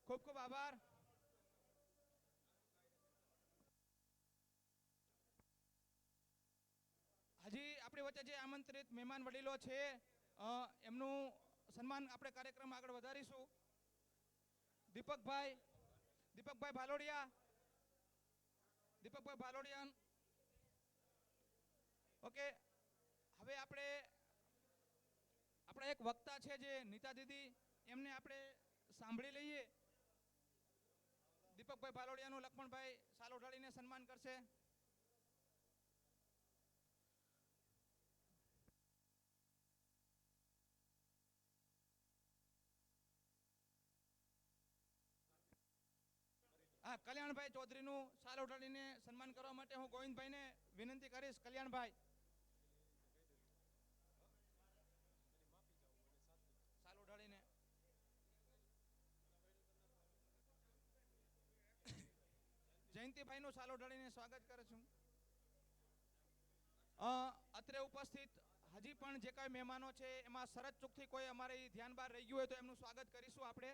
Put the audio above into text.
ખૂબ ખૂબ આભાર. હજી આપણી વચ્ચે જે આમંત્રિત મહેમાન વડીલો છે એમનું સન્માન આપણે કાર્યક્રમ આગળ વધારીશું. દીપકભાઈ ભાલોડિયા. ઓકે, હવે આપણે આપણા એક વક્તા છે જે નીતા દીદી, એમને આપણે સાંભળી લઈએ. દીપકભાઈ ભાલોડિયાનું લક્ષ્મણભાઈ સાલ ઉઠાડીને સન્માન કરશે. હા, કલ્યાણભાઈ ચૌધરીનું સાલ ઉઠાડીને સન્માન કરવા માટે હું ગોવિંદભાઈને વિનંતી કરીશ. કલ્યાણભાઈ સાલ ઉઠાડીને. જયંતિભાઈનું સાલ ઉઠાડીને સ્વાગત કરું છું. અત્રે ઉપસ્થિત હજી પણ જે કાંઈ મહેમાનો છે એમાં શરત ચૂકથી કોઈ અમારે ધ્યાન બહાર રહી ગયું હોય તો એમનું સ્વાગત કરીશું આપણે.